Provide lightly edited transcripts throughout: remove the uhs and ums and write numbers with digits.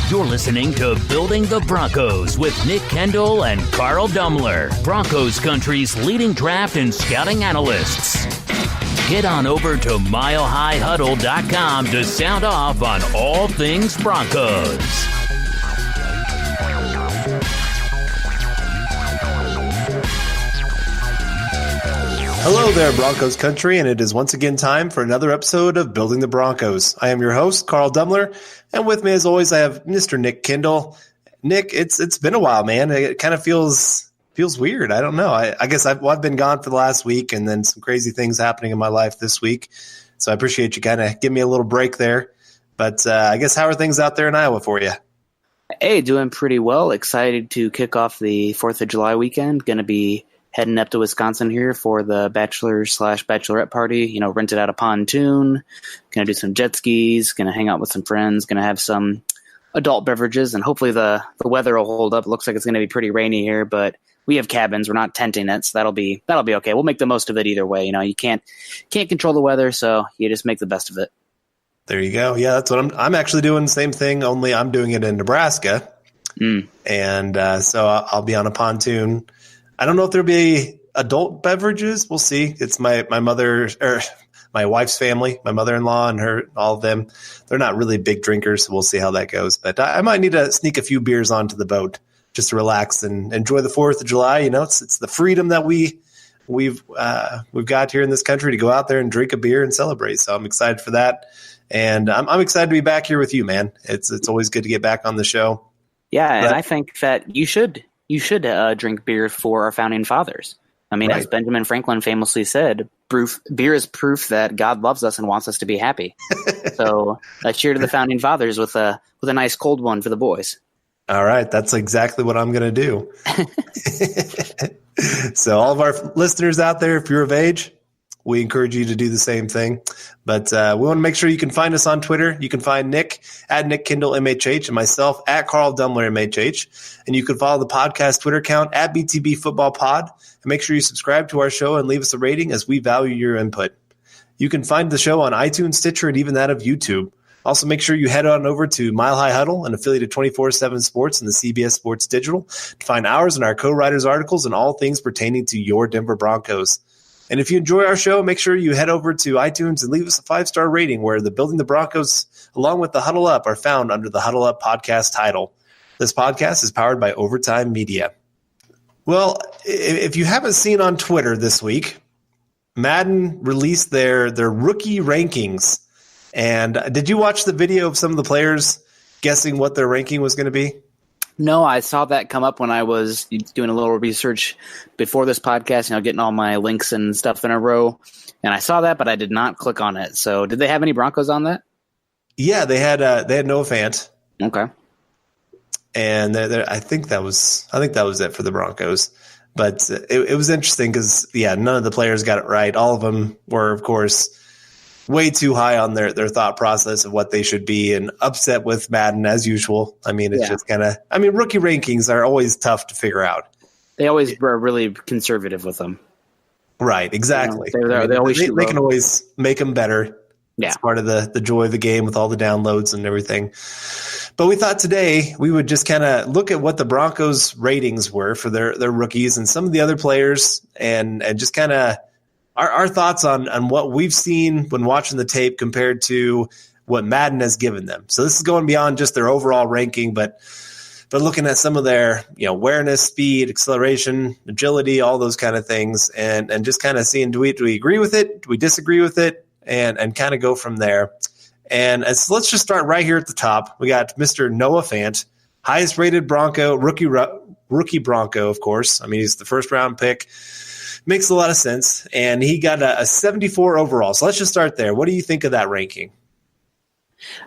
You're listening to Building the Broncos with Nick Kendell and Carl Dumler, Broncos country's leading draft and scouting analysts. Get on over to milehighhuddle.com to sound off on all things Broncos. Hello there, Broncos country, and it is once again time for another episode of Building the Broncos. I am your host, Carl Dumler, and with me, as always, I have Mr. Nick Kendell. Nick, it's been a while, man. It kind of feels weird. I don't know. I guess I've been gone for the last week, and then some crazy things happening in my life this week. So I appreciate you kind of giving me a little break there. But I guess how are things out there in Iowa for you? Hey, doing pretty well. Excited to kick off the 4th of July weekend. Going to be heading up to Wisconsin here for the bachelor/bachelorette party. You know, rented out a pontoon. Going to do some jet skis. Going to hang out with some friends. Going to have some adult beverages, and hopefully the weather will hold up. It looks like it's going to be pretty rainy here, but we have cabins. We're not tenting it, so that'll be okay. We'll make the most of it either way. You know, you can't control the weather, so you just make the best of it. There you go. Yeah, that's what I'm actually doing the same thing, only I'm doing it in Nebraska. And so I'll be on a pontoon. I don't know if there'll be adult beverages. We'll see. It's my mother or my wife's family, my mother-in-law and all of them. They're not really big drinkers, so we'll see how that goes. But I might need to sneak a few beers onto the boat just to relax and enjoy the 4th of July. You know, it's the freedom that we've got here in this country to go out there and drink a beer and celebrate. So I'm excited for that. And I'm excited to be back here with you, man. It's always good to get back on the show. Yeah, and I think that you should drink beer for our founding fathers. I mean, right. As Benjamin Franklin famously said, beer is proof that God loves us and wants us to be happy. So cheer to the founding fathers with a nice cold one for the boys. All right, that's exactly what I'm going to do. So all of our listeners out there, if you're of age, we encourage you to do the same thing. But we want to make sure you can find us on Twitter. You can find Nick at Nick Kendell MHH and myself at Carl Dumler MHH. And you can follow the podcast Twitter account at BTB Football Pod. And make sure you subscribe to our show and leave us a rating, as we value your input. You can find the show on iTunes, Stitcher, and even that of YouTube. Also, make sure you head on over to Mile High Huddle, an affiliate of 24/7 Sports and the CBS Sports Digital, to find ours and our co-writers' articles and all things pertaining to your Denver Broncos. And if you enjoy our show, make sure you head over to iTunes and leave us a 5-star rating, where the Building the Broncos, along with the Huddle Up, are found under the Huddle Up podcast title. This podcast is powered by Overtime Media. Well, if you haven't seen on Twitter this week, Madden released their rookie rankings. And did you watch the video of some of the players guessing what their ranking was going to be? No, I saw that come up when I was doing a little research before this podcast, getting all my links and stuff in a row. And I saw that, but I did not click on it. So did they have any Broncos on that? Yeah, they had Noah Fant. Okay. And I think that was it for the Broncos. But it was interesting because, none of the players got it right. All of them were, of course, way too high on their thought process of what they should be, and upset with Madden as usual. I mean, it's just kind of – rookie rankings are always tough to figure out. They always were really conservative with them. Right, exactly. They can always make them better. Yeah. It's part of the joy of the game with all the downloads and everything. But we thought today we would just kind of look at what the Broncos' ratings were for their rookies and some of the other players, and just kind of – our thoughts on what we've seen when watching the tape compared to what Madden has given them. So this is going beyond just their overall ranking, but looking at some of their awareness, speed, acceleration, agility, all those kind of things, and just kind of seeing do we agree with it, do we disagree with it, and kind of go from there. And let's just start right here at the top. We got Mr. Noah Fant, highest rated Bronco, rookie Bronco, of course. I mean, he's the first round pick. Makes a lot of sense, and he got a 74 overall. So let's just start there. What do you think of that ranking?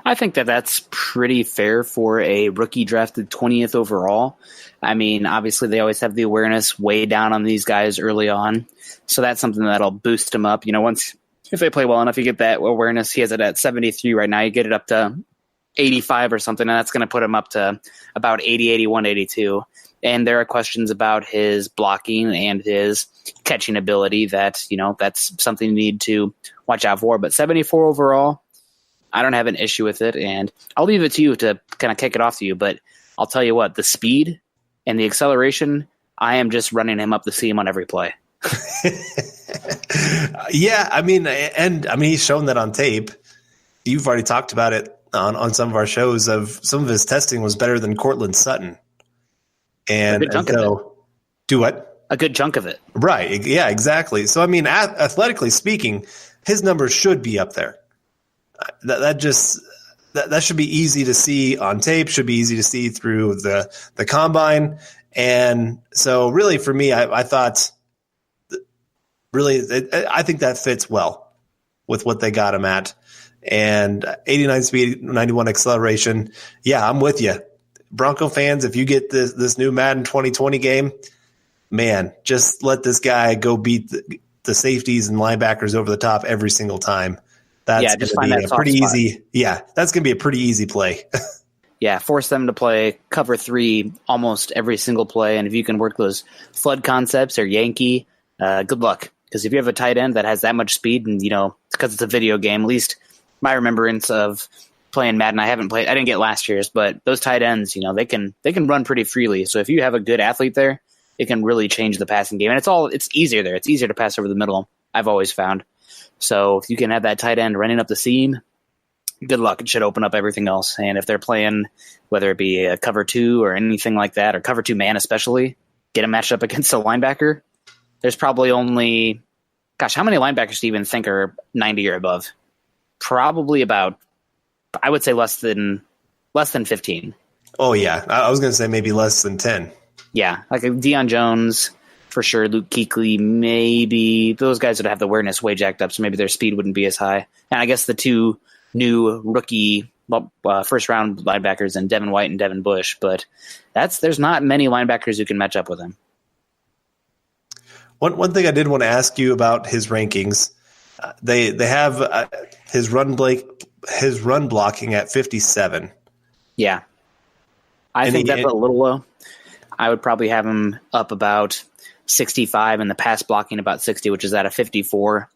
I think that's pretty fair for a rookie drafted 20th overall. I mean, obviously they always have the awareness way down on these guys early on, so that's something that'll boost them up. If they play well enough, you get that awareness. He has it at 73 right now. You get it up to 85 or something, and that's going to put him up to about 80, 81, 82. And there are questions about his blocking and his catching ability that, that's something you need to watch out for. But 74 overall, I don't have an issue with it, and I'll leave it to you to kind of kick it off to you. But I'll tell you what, the speed and the acceleration, I am just running him up the seam on every play. Yeah, he's shown that on tape. You've already talked about it on some of our shows. Of some of his testing was better than Cortland Sutton, and do what? A good chunk of it, right? Yeah, exactly. So athletically speaking, his numbers should be up there. That should be easy to see on tape. Should be easy to see through the combine. And so, really, for me, I thought. Really, I think that fits well with what they got him at. And 89 speed, 91 acceleration. Yeah, I'm with you. Bronco fans, if you get this new Madden 2020 game, man, just let this guy go beat the safeties and linebackers over the top every single time. That's going to be a pretty easy. Yeah, that's going to be a pretty easy play. Yeah, force them to play cover 3 almost every single play. And if you can work those flood concepts or Yankee, good luck. Because if you have a tight end that has that much speed, and because it's a video game, at least my remembrance of playing Madden, I didn't get last year's, but those tight ends, they can run pretty freely. So if you have a good athlete there, it can really change the passing game, and it's easier there. It's easier to pass over the middle, I've always found. So if you can have that tight end running up the seam, good luck. It should open up everything else. And if they're playing, whether it be a cover 2 or anything like that, or cover 2 man especially, get them matched up against a linebacker. There's probably only, how many linebackers do you even think are 90 or above? Probably about, I would say less than 15. Oh, yeah. I was going to say maybe less than 10. Yeah, like Deion Jones, for sure. Luke Kuechly, maybe. Those guys would have the awareness way jacked up, so maybe their speed wouldn't be as high. And I guess the 2 new rookie first-round linebackers in Devin White and Devin Bush, but there's not many linebackers who can match up with him. One thing I did want to ask you about his rankings, they have his run blocking at 57. Yeah, I think that's a little low. I would probably have him up about 65 and the pass blocking about 60, which is at a 54.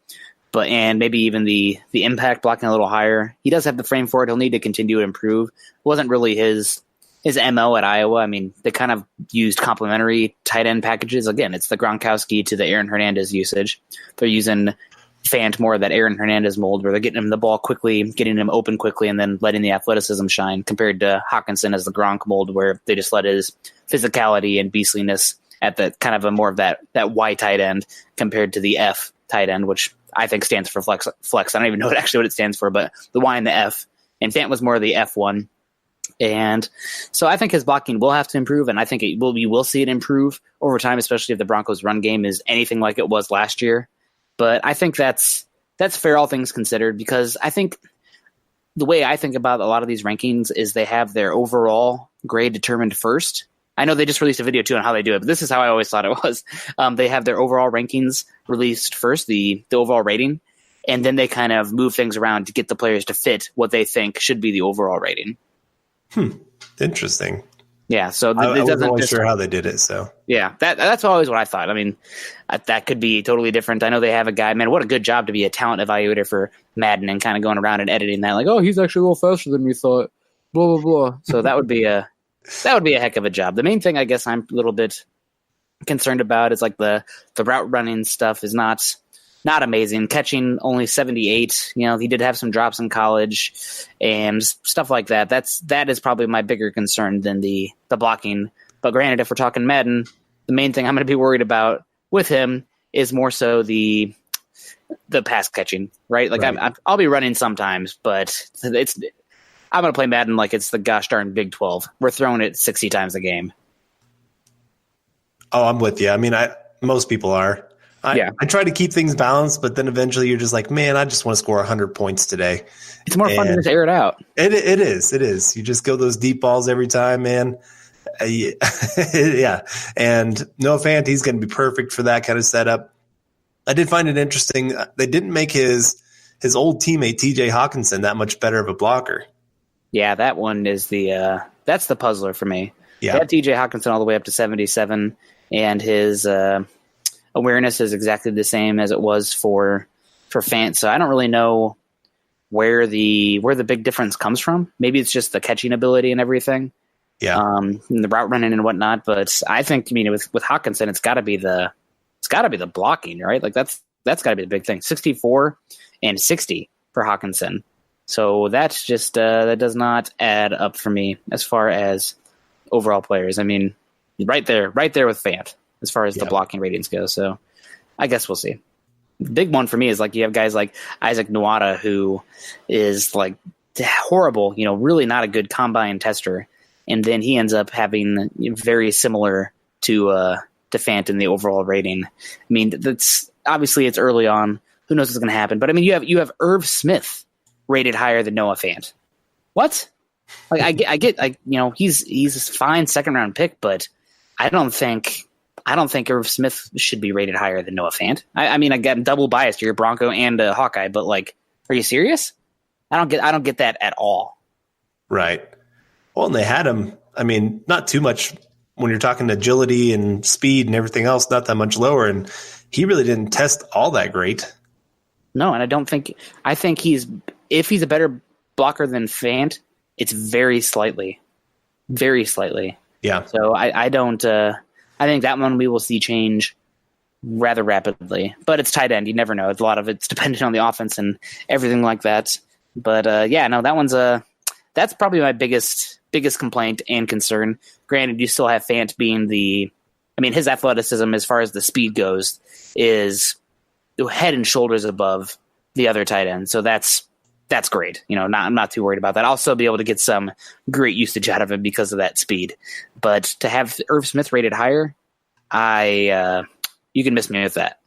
And maybe even the impact blocking a little higher. He does have the frame for it. He'll need to continue to improve. It wasn't really his MO at Iowa. They kind of used complementary tight end packages. Again, it's the Gronkowski to the Aaron Hernandez usage. They're using Fant more of that Aaron Hernandez mold, where they're getting him the ball quickly, getting him open quickly, and then letting the athleticism shine, compared to Hockenson as the Gronk mold, where they just let his physicality and beastliness at the kind of a more of that Y tight end compared to the F tight end, which I think stands for flex. I don't even know what it stands for, but the Y and the F. And Fant was more of the F1. And so I think his blocking will have to improve, and I think we will see it improve over time, especially if the Broncos' run game is anything like it was last year. But I think that's fair, all things considered, because I think the way I think about a lot of these rankings is they have their overall grade determined first. I know they just released a video too on how they do it, but this is how I always thought it was. They have their overall rankings released first, the overall rating, and then they kind of move things around to get the players to fit what they think should be the overall rating. Interesting. Yeah, so I wasn't really sure how they did it. So yeah, that's always what I thought. That could be totally different. I know they have a guy. Man, what a good job to be a talent evaluator for Madden and kind of going around and editing that. Like, oh, he's actually a little faster than we thought. Blah blah blah. So that would be a heck of a job. The main thing I guess I'm a little bit concerned about is like the route running stuff is not amazing. Catching only 78. He did have some drops in college and stuff like that. That is probably my bigger concern than the blocking. But granted, if we're talking Madden, the main thing I'm going to be worried about with him is more so the pass catching, right? Like right. I'll be running sometimes, but I'm going to play Madden like it's the gosh darn Big 12. We're throwing it 60 times a game. Oh, I'm with you. Most people are. I try to keep things balanced, but then eventually you're just like, man, I just want to score 100 points today. It's more fun to just air it out. It is. You just go those deep balls every time, man. Yeah. And Noah Fant, he's going to be perfect for that kind of setup. I did find it interesting. They didn't make his old teammate, TJ Hockenson, that much better of a blocker. Yeah, that one is that's the puzzler for me. Yeah. They had TJ Hockenson all the way up to 77, and his awareness is exactly the same as it was for Fant. So I don't really know where the big difference comes from. Maybe it's just the catching ability and everything. Yeah. And the route running and whatnot. But I think, with Hockenson, it's got to be the blocking, right? Like that's got to be the big thing. 64 and 60 for Hockenson. So that's just that does not add up for me as far as overall players. I mean, right there with Fant as far as the blocking ratings go. So I guess we'll see. The big one for me is like you have guys like Isaac Nwada, who is like horrible, really not a good combine tester, and then he ends up having very similar to Fant in the overall rating. I mean, that's obviously it's early on. Who knows what's going to happen? But I mean, you have Irv Smith rated higher than Noah Fant. What? Like I get he's a fine second round pick, but I don't think Irv Smith should be rated higher than Noah Fant. I mean, I'm double biased. You're a Bronco and a Hawkeye, but like, are you serious? I don't get that at all. Right. Well, and they had him. I mean, not too much when you're talking agility and speed and everything else, not that much lower. And he really didn't test all that great. No, and I think if he's a better blocker than Fant, it's very slightly. Very slightly. Yeah. So I don't I think that one we will see change rather rapidly. But it's tight end. You never know. A lot of it's dependent on the offense and everything like that. But that one's that's probably my biggest complaint and concern. Granted, you still have Fant being his athleticism as far as the speed goes is head and shoulders above the other tight end. So that's great. I'm not too worried about that. I'll still be able to get some great usage out of him because of that speed. But to have Irv Smith rated higher, you can miss me with that.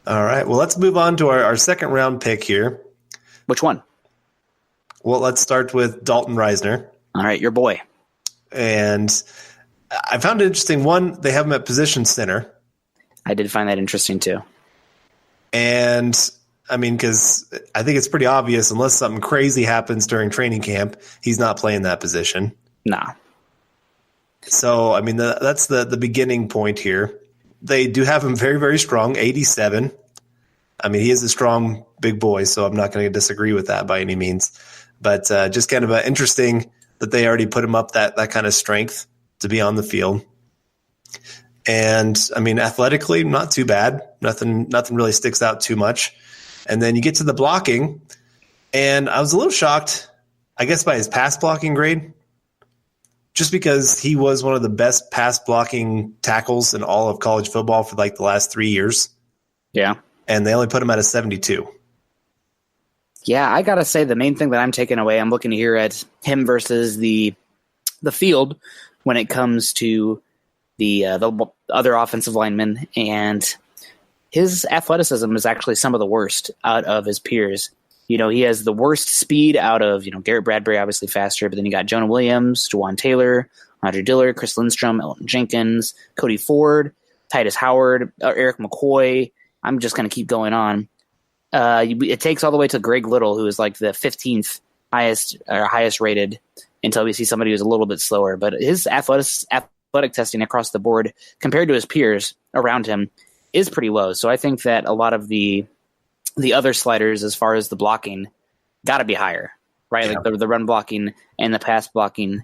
All right. Well, let's move on to our second round pick here. Which one? Well, let's start with Dalton Risner. All right, your boy. And I found it interesting. One, they have him at position center. I did find that interesting too. And I mean, because I think it's pretty obvious, unless something crazy happens during training camp, he's not playing that position. Nah. So, I mean, that's the beginning point here. They do have him very, very strong, 87. I mean, he is a strong big boy, so I'm not going to disagree with that by any means. But just kind of interesting that they already put him up that kind of strength to be on the field. And, I mean, athletically, not too bad. Nothing really sticks out too much. And then you get to the blocking, and I was a little shocked, I guess, by his pass blocking grade, just because he was one of the best pass blocking tackles in all of college football for like the last 3 years. Yeah. And they only put him at a 72. Yeah, I got to say the main thing that I'm taking away, I'm looking here at him versus the field when it comes to the other offensive linemen, and his athleticism is actually some of the worst out of his peers. He has the worst speed out of, Garrett Bradbury, obviously faster, but then you got Jonah Williams, Juwan Taylor, Andre Dillard, Chris Lindstrom, Elton Jenkins, Cody Ford, Titus Howard, Eric McCoy. I'm just going to keep going on. It takes all the way to Greg Little, who is like the 15th highest rated, until we see somebody who's a little bit slower. But his athletic testing across the board compared to his peers around him is pretty low. So I think that a lot of the other sliders as far as the blocking got to be higher, right? Yeah. Like the run blocking and the pass blocking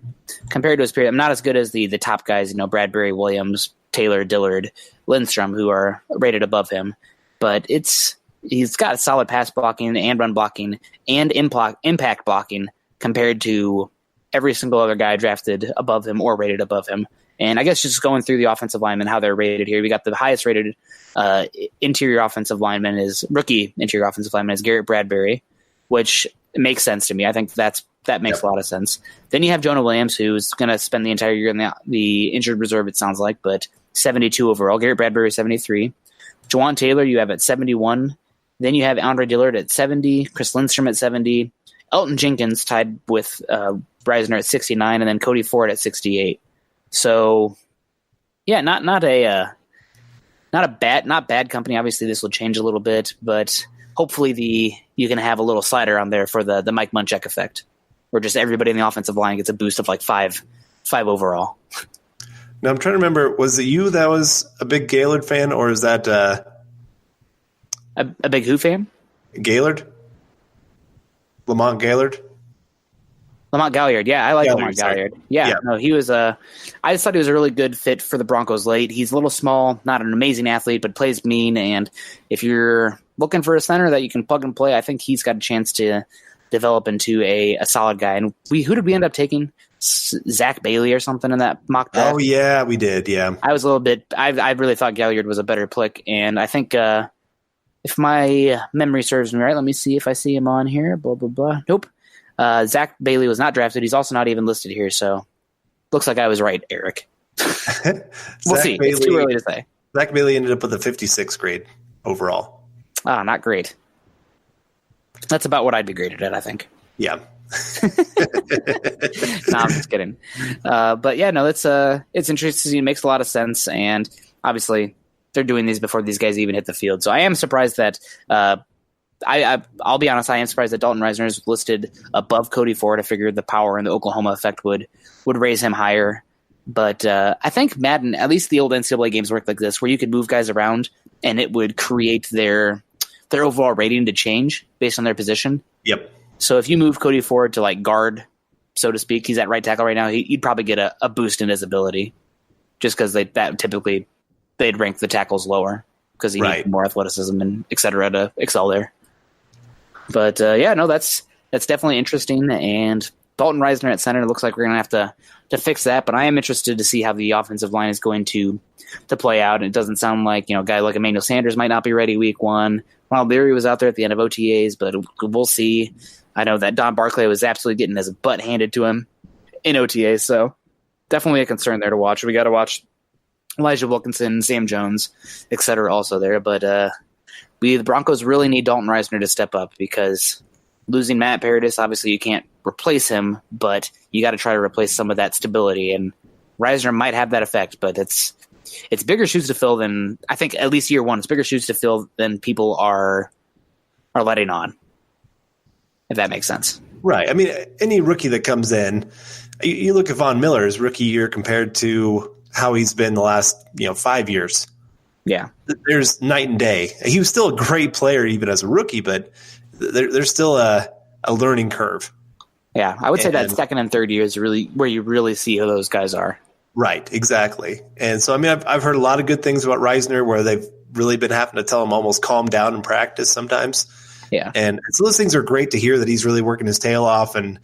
compared to his peers. I'm not as good as the top guys, Bradbury, Williams, Taylor, Dillard, Lindstrom, who are rated above him. But he's got solid pass blocking and run blocking and impact blocking compared to every single other guy drafted above him or rated above him. And I guess just going through the offensive linemen, how they're rated here, we got the highest rated interior offensive lineman is rookie interior offensive lineman is Garrett Bradbury, which makes sense to me. I think that makes a lot of sense. Then you have Jonah Williams, who's going to spend the entire year in the injured reserve, it sounds like, but 72 overall. Garrett Bradbury, 73. Juwan Taylor, you have at 71. Then you have Andre Dillard at 70, Chris Lindstrom at 70, Elton Jenkins tied with Risner at 69, and then Cody Ford at 68. So, yeah, not bad company. Obviously, this will change a little bit, but hopefully you can have a little slider on there for the Mike Munchak effect, where just everybody in the offensive line gets a boost of like five overall. Now I'm trying to remember, was it you that was a big Gaylord fan, or is that a big who fan? Gaillard? Lamont Gaillard? Lamont Galliard. Yeah, I like Lamont Sorry. Galliard. Yeah, no, he was I just thought he was a really good fit for the Broncos late. He's a little small, not an amazing athlete, but plays mean. And if you're looking for a center that you can plug and play, I think he's got a chance to develop into a solid guy. And who did we end up taking? Zach Bailey or something in that mock draft? Oh, yeah, we did, yeah. I was a little bit – I really thought Galliard was a better pick. And I think if my memory serves me right, let me see if I see him on here. Blah, blah, blah. Nope. Zach Bailey was not drafted. He's also not even listed here, so looks like I was right, Eric. We'll see. It's too early to say. Zach Bailey ended up with a 56th grade overall. Not great. That's about what I'd be graded at, I think. Yeah. No, I'm just kidding. But yeah, no, it's interesting. It makes a lot of sense, and obviously they're doing these before these guys even hit the field. So I am surprised that I'll be honest, I am surprised that Dalton Risner is listed above Cody Ford. I figured the power and the Oklahoma effect would raise him higher. But I think Madden, at least the old NCAA games work like this, where you could move guys around and it would create their overall rating to change based on their position. Yep. So if you move Cody Ford to like guard, so to speak, he's at right tackle right now, he'd probably get a boost in his ability just because they'd rank the tackles lower because he needs more athleticism and et cetera to excel there. But yeah, no, that's definitely interesting. And Dalton Risner at center, looks like we're going to have to fix that. But I am interested to see how the offensive line is going to play out. It doesn't sound like, a guy like Emmanuel Sanders might not be ready week one. Well, Leary was out there at the end of OTAs, but we'll see. I know that Don Barclay was absolutely getting his butt handed to him in OTAs, so definitely a concern there to watch. We got to watch Elijah Wilkinson, Sam Jones, et cetera, also there. But the Broncos really need Dalton Risner to step up because losing Matt Paradis, obviously you can't replace him, but you got to try to replace some of that stability. And Risner might have that effect, but it's bigger shoes to fill than, I think at least year one, it's bigger shoes to fill than people are letting on, if that makes sense. Right. I mean, any rookie that comes in, you look at Von Miller's rookie year compared to how he's been the last 5 years. Yeah. There's night and day. He was still a great player even as a rookie, but there's still a learning curve. Yeah, I would say that second and third year is really where you really see who those guys are. Right, exactly. And so, I mean, I've heard a lot of good things about Risner where they've really been having to tell him almost calm down in practice sometimes. Yeah. And so those things are great to hear that he's really working his tail off. And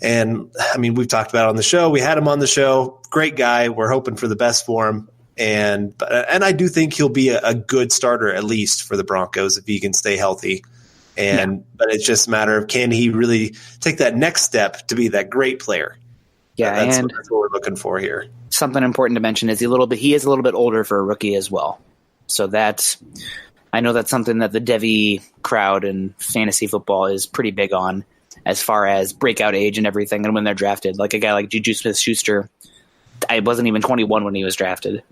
I mean, we've talked about it on the show. We had him on the show. Great guy. We're hoping for the best for him. And I do think he'll be a good starter, at least for the Broncos, if he can stay healthy. But it's just a matter of, can he really take that next step to be that great player? Yeah, that's what we're looking for here. Something important to mention is he is a little bit older for a rookie as well. So I know that's something that the Devy crowd and fantasy football is pretty big on as far as breakout age and everything and when they're drafted. Like a guy like Juju Smith-Schuster, I wasn't even 21 when he was drafted.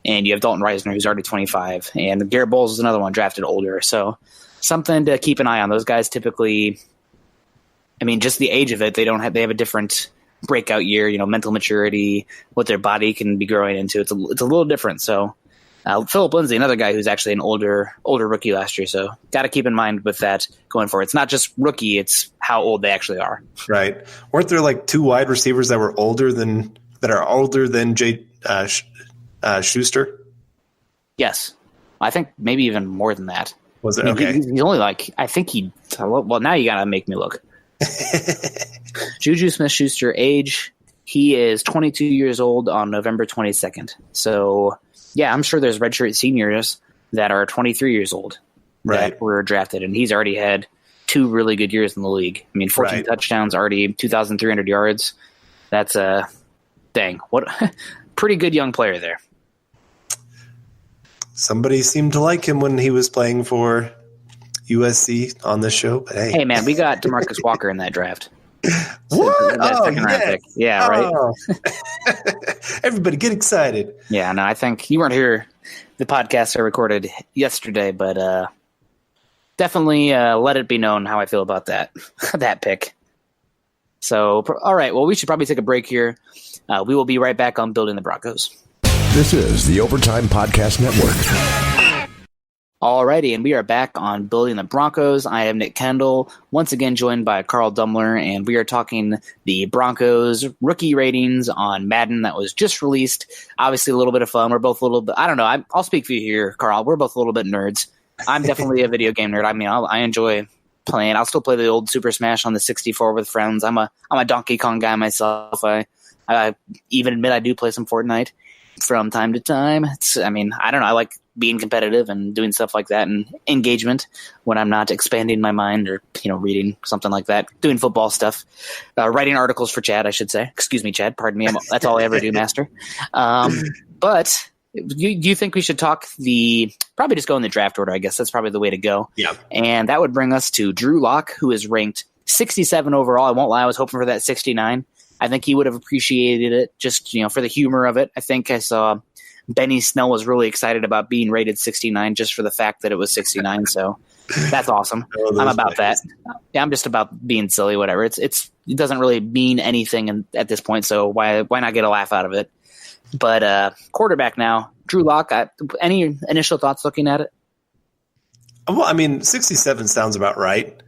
And you have Dalton Risner, who's already 25. And Garrett Bowles is another one drafted older. So something to keep an eye on. Those guys typically, I mean, just the age of it, they have a different breakout year, mental maturity, what their body can be growing into. It's a little different. So Philip Lindsay, another guy who's actually an older rookie last year. So got to keep in mind with that going forward. It's not just rookie, it's how old they actually are. Right. Weren't there like two wide receivers that are older than Schuster? Yes. I think maybe even more than that. Was it? Okay. He's only well, now you got to make me look. Juju Smith-Schuster age, he is 22 years old on November 22nd. So, yeah, I'm sure there's redshirt seniors that are 23 years old that were drafted, and he's already had 2 really good years in the league. I mean, 14 touchdowns, already 2,300 yards. That's what pretty good young player there. Somebody seemed to like him when he was playing for USC on this show, but hey, man, we got DeMarcus Walker in that draft. What? Second round pick. Yeah, right. Everybody get excited. Yeah, no, I think you weren't here. The podcasts are recorded yesterday, but definitely let it be known how I feel about that pick. So, all right, well, we should probably take a break here. We will be right back on Building the Broncos. This is the Overtime Podcast Network. Alrighty, and we are back on Building the Broncos. I am Nick Kendell, once again joined by Carl Dumler, and we are talking the Broncos rookie ratings on Madden that was just released. Obviously, a little bit of fun. We're both a little bit, I don't know, I'll speak for you here, Carl. We're both a little bit nerds. I'm definitely a video game nerd. I mean, I enjoy playing. I'll still play the old Super Smash on the 64 with friends. I'm a Donkey Kong guy myself. I even admit I do play some Fortnite from time to time. I don't know. I like being competitive and doing stuff like that and engagement when I'm not expanding my mind or, reading something like that, doing football stuff, writing articles for Chad, I should say. Excuse me, Chad. Pardon me. That's all I ever do, master. But do you think we should talk probably just go in the draft order, I guess. That's probably the way to go. Yeah. And that would bring us to Drew Lock, who is ranked 67 overall. I won't lie. I was hoping for that 69. I think he would have appreciated it just, for the humor of it. I think I saw Benny Snell was really excited about being rated 69 just for the fact that it was 69. So that's awesome. I'm about that. Yeah, I'm just about being silly, whatever. It doesn't really mean anything at this point. So why not get a laugh out of it? But quarterback now, Drew Lock. Any initial thoughts looking at it? Well, 67 sounds about right.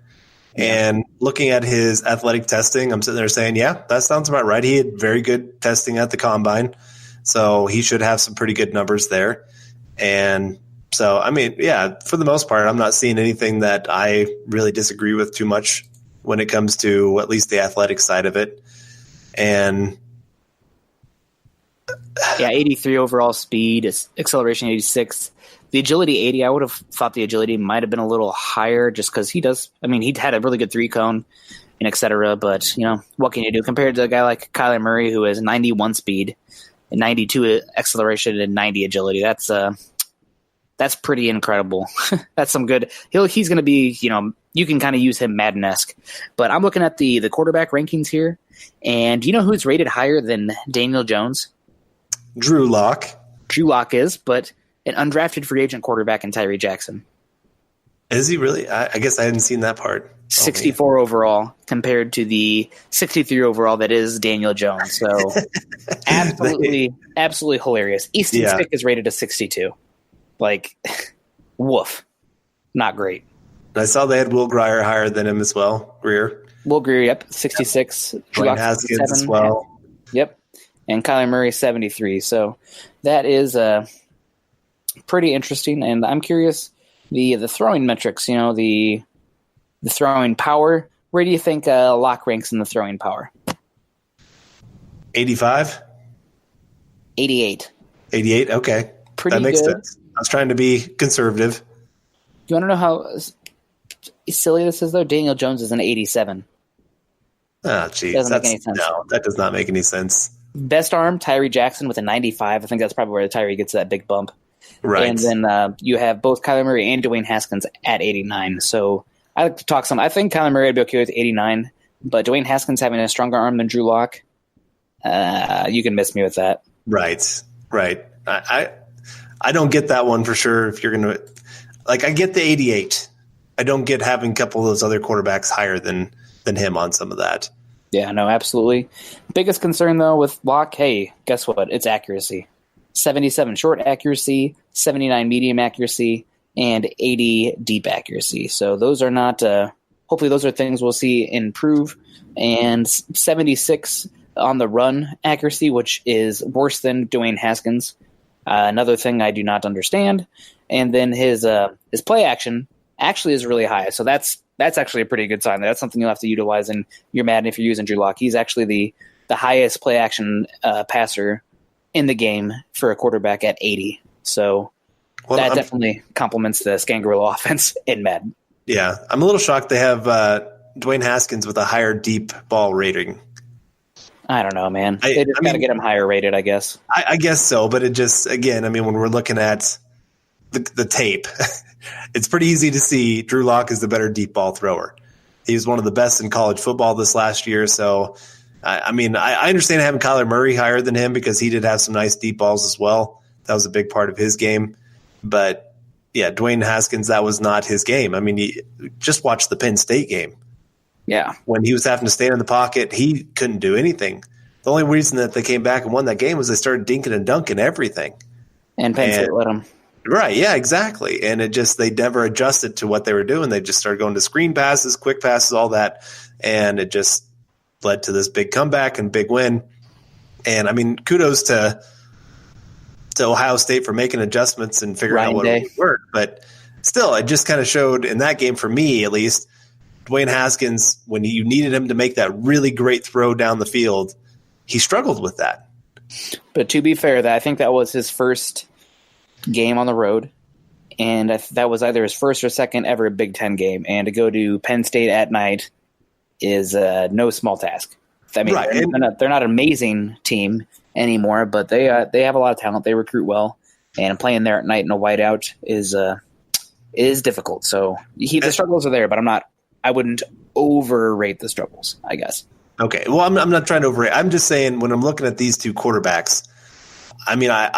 And looking at his athletic testing, I'm sitting there saying, yeah, that sounds about right. He had very good testing at the combine. So he should have some pretty good numbers there. And so, for the most part, I'm not seeing anything that I really disagree with too much when it comes to at least the athletic side of it. And 83 overall speed, acceleration 86. The agility 80, I would have thought the agility might have been a little higher just because he had a really good 3-cone and et cetera. But, what can you do compared to a guy like Kyler Murray who has 91 speed and 92 acceleration and 90 agility? That's pretty incredible. That's some good. He's going to be, you can kind of use him Madden-esque. But I'm looking at the quarterback rankings here, and do you know who's rated higher than Daniel Jones? Drew Lock. Drew Lock is, but an undrafted free agent quarterback in Tyree Jackson. Is he really? I guess I hadn't seen that part. 64 overall compared to the 63 overall that is Daniel Jones. So absolutely hilarious. Easton Stick is rated a 62. Woof. Not great. I saw they had Will Grier higher than him as well. Will Grier, yep, 66. Dwayne Haskins as well. Yep. And Kyler Murray, 73. So that is pretty interesting. And I'm curious, the throwing metrics, the throwing power. Where do you think Lock ranks in the throwing power? 85? 88. 88? Okay. Pretty that makes good. sense. I was trying to be conservative. You want to know how silly this is, though? Daniel Jones is an 87. Oh, jeez. Doesn't make any sense. No, that does not make any sense. Best arm, Tyree Jackson with a 95. I think that's probably where Tyree gets that big bump. Right. And then you have both Kyler Murray and Dwayne Haskins at 89. So I like to talk some. I think Kyler Murray would be okay with 89, but Dwayne Haskins having a stronger arm than Drew Lock, you can miss me with that. Right. I don't get that one for sure. If you're going to I get the 88. I don't get having a couple of those other quarterbacks higher than him on some of that. Yeah, no, absolutely. Biggest concern, though, with Lock, hey, guess what? It's accuracy. 77 short accuracy, 79 medium accuracy, and 80 deep accuracy. So those are not hopefully those are things we'll see improve. And 76 on the run accuracy, which is worse than Dwayne Haskins. Another thing I do not understand. And then his play action actually is really high. So that's actually a pretty good sign. That's something you'll have to utilize in your Madden if you're using Drew Lock. He's actually the highest play action passer in the game for a quarterback at 80. So that definitely complements the Scangarello offense in Madden. Yeah, I'm a little shocked they have Dwayne Haskins with a higher deep ball rating. I don't know, man. They just got to get him higher rated, I guess. I guess so, but it just, again, when we're looking at the tape, it's pretty easy to see Drew Lock is the better deep ball thrower. He was one of the best in college football this last year, so I understand having Kyler Murray higher than him because he did have some nice deep balls as well. That was a big part of his game. But, yeah, Dwayne Haskins, that was not his game. You just watch the Penn State game. Yeah. When he was having to stand in the pocket, he couldn't do anything. The only reason that they came back and won that game was they started dinking and dunking everything. And Penn State let him. Right. Yeah, exactly. And they never adjusted to what they were doing. They just started going to screen passes, quick passes, all that. And it just led to this big comeback and big win. And I mean, kudos to Ohio State for making adjustments and figuring out what would work. But still, it just kind of showed in that game, for me at least, Dwayne Haskins, when you needed him to make that really great throw down the field, he struggled with that. But to be fair, I think that was his first game on the road, and that was either his first or second ever Big Ten game. And to go to Penn State at night is no small task. I mean, right. they're not an amazing team anymore, but they have a lot of talent. They recruit well, and playing there at night in a whiteout is difficult. So the struggles are there, but I wouldn't overrate the struggles, I guess. Okay. Well, I'm not trying to overrate. I'm just saying when I'm looking at these two quarterbacks, I mean, I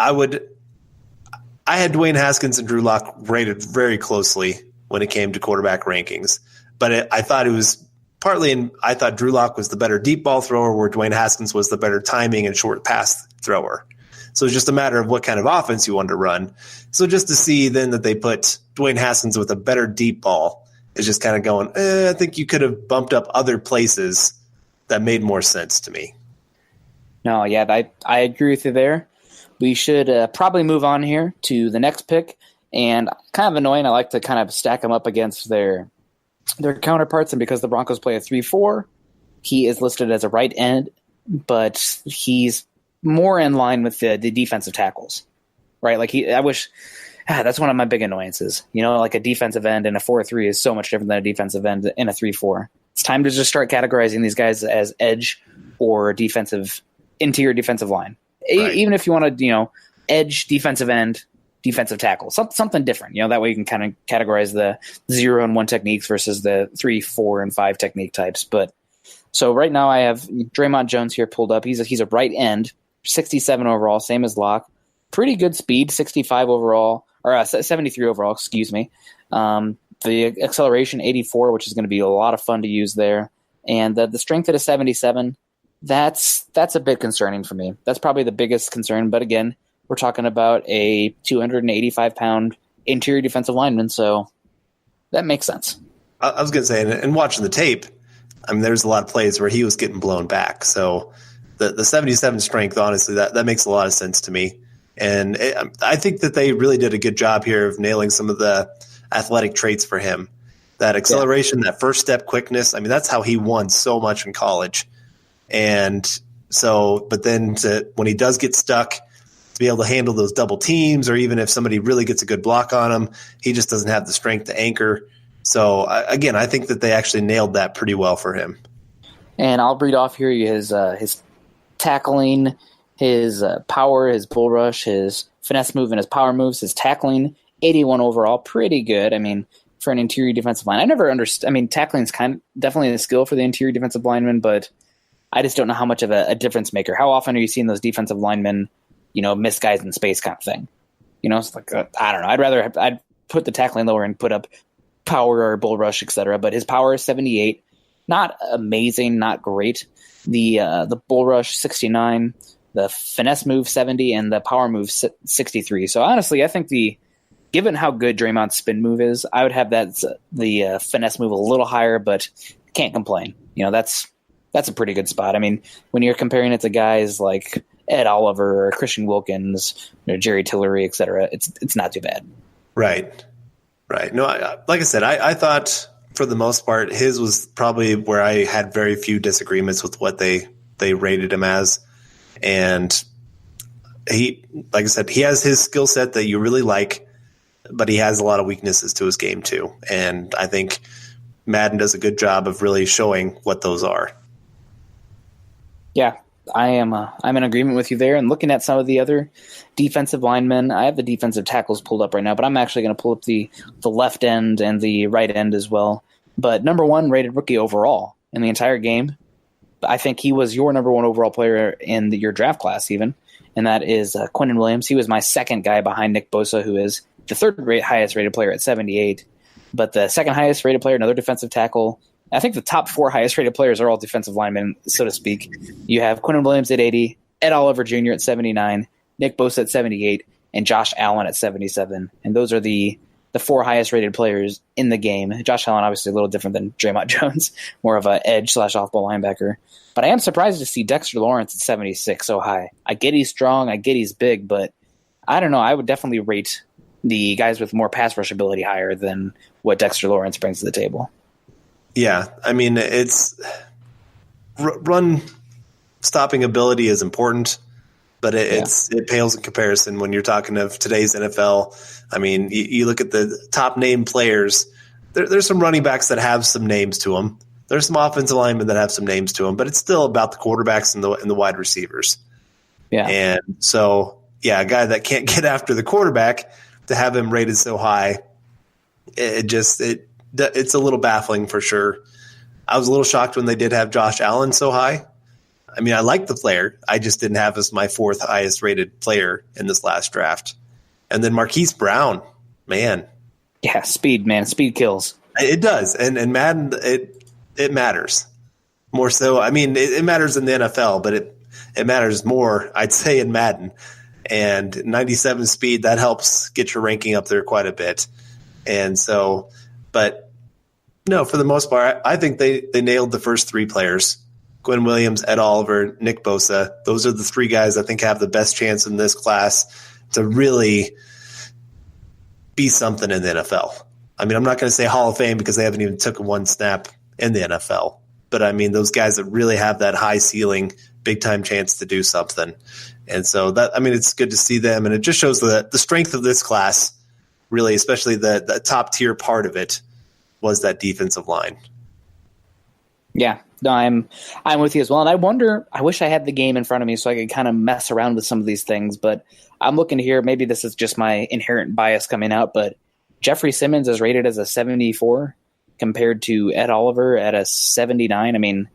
had Dwayne Haskins and Drew Lock rated very closely when it came to quarterback rankings, but I thought it was I thought Drew Lock was the better deep ball thrower, where Dwayne Haskins was the better timing and short pass thrower. So it's just a matter of what kind of offense you wanted to run. So just to see then that they put Dwayne Haskins with a better deep ball is just kind of going, I think you could have bumped up other places that made more sense to me. No, yeah, I agree with you there. We should probably move on here to the next pick. And kind of annoying, I like to kind of stack them up against their counterparts. And because the Broncos play a 3-4, he is listed as a right end, but he's more in line with the defensive tackles, right? Like that's one of my big annoyances. You know, like a defensive end in a 4-3 is so much different than a defensive end in a 3-4. It's time to just start categorizing these guys as edge or interior defensive line. Right. Even if you want to, edge, defensive end, defensive tackle, something different. That way you can kind of categorize the 0 and 1 techniques versus the 3, 4, and 5 technique types. But so right now I have Draymond Jones here pulled up. He's a right end, 67 overall, same as Locke. Pretty good speed, 65 overall, or 73 overall, excuse me. The acceleration, 84, which is going to be a lot of fun to use there. And the strength at a 77, that's a bit concerning for me. That's probably the biggest concern. But again, we're talking about a 285-pound interior defensive lineman, so that makes sense. I was going to say, and watching the tape, I mean, there's a lot of plays where he was getting blown back. So the 77 strength, honestly, that makes a lot of sense to me. And I think that they really did a good job here of nailing some of the athletic traits for him. That acceleration, that first step quickness, I mean, that's how he won so much in college. And so, but then when he does get stuck, to be able to handle those double teams, or even if somebody really gets a good block on him, he just doesn't have the strength to anchor. So again, I think that they actually nailed that pretty well for him. And I'll read off here his tackling, his power, his bull rush, his finesse move, and his power moves. His tackling, 81 overall, pretty good. I mean, for an interior defensive line, I never understood. I mean, tackling is definitely a skill for the interior defensive lineman, but I just don't know how much of a difference maker. How often are you seeing those defensive linemen, miss guys in space kind of thing? It's like I don't know. I'd put the tackling lower and put up power or bull rush, etc. But his power is 78, not amazing, not great. The bull rush 69, the finesse move 70, and the power move 63. So honestly, I think given how good Draymond's spin move is, I would have the finesse move a little higher, but can't complain. That's a pretty good spot. I mean, when you're comparing it to guys like Ed Oliver or Christian Wilkins, Jerry Tillery, et cetera, it's not too bad. Right. No, like I said, I thought for the most part his was probably where I had very few disagreements with what they rated him as. And he, like I said, he has his skill set that you really like, but he has a lot of weaknesses to his game too. And I think Madden does a good job of really showing what those are. Yeah, I'm in agreement with you there. And looking at some of the other defensive linemen, I have the defensive tackles pulled up right now, but I'm actually going to pull up the left end and the right end as well. But number 1 rated rookie overall in the entire game, I think he was your number 1 overall player in your draft class even, and that is Quinnen Williams. He was my second guy behind Nick Bosa, who is the third highest rated player at 78. But the second highest rated player, another defensive tackle. I think the top 4 highest rated players are all defensive linemen, so to speak. You have Quinnen Williams at 80, Ed Oliver Jr. at 79, Nick Bosa at 78, and Josh Allen at 77. And those are the 4 highest rated players in the game. Josh Allen, obviously a little different than Draymond Jones, more of an edge / off-ball linebacker. But I am surprised to see Dexter Lawrence at 76 so high. I get he's strong, I get he's big, but I don't know. I would definitely rate the guys with more pass rush ability higher than what Dexter Lawrence brings to the table. Yeah, I mean, it's run stopping ability is important, but it pales in comparison when you're talking of today's NFL. I mean, you look at the top name players. There's some running backs that have some names to them. There's some offensive linemen that have some names to them, but it's still about the quarterbacks and the wide receivers. Yeah, and so a guy that can't get after the quarterback, to have him rated so high, it's a little baffling for sure. I was a little shocked when they did have Josh Allen so high. I mean, I like the player. I just didn't have as my 4th highest rated player in this last draft. And then Marquise Brown, man. Yeah, speed, man. Speed kills. It does. And Madden, it matters. More so. I mean, it matters in the NFL, but it matters more, I'd say, in Madden. And 97 speed, that helps get your ranking up there quite a bit. And so, but no, for the most part, I think they nailed the first 3 players. Gwen Williams, Ed Oliver, Nick Bosa. Those are the 3 guys I think have the best chance in this class to really be something in the NFL. I mean, I'm not going to say Hall of Fame because they haven't even took 1 snap in the NFL. But I mean, those guys that really have that high ceiling, big time chance to do something. And so that, I mean, it's good to see them. And it just shows the strength of this class, really, especially the top tier part of it was that defensive line. Yeah, no, I'm with you as well. And I wish I had the game in front of me so I could kind of mess around with some of these things. But I'm looking here. Maybe this is just my inherent bias coming out, but Jeffrey Simmons is rated as a 74 compared to Ed Oliver at a 79. I mean,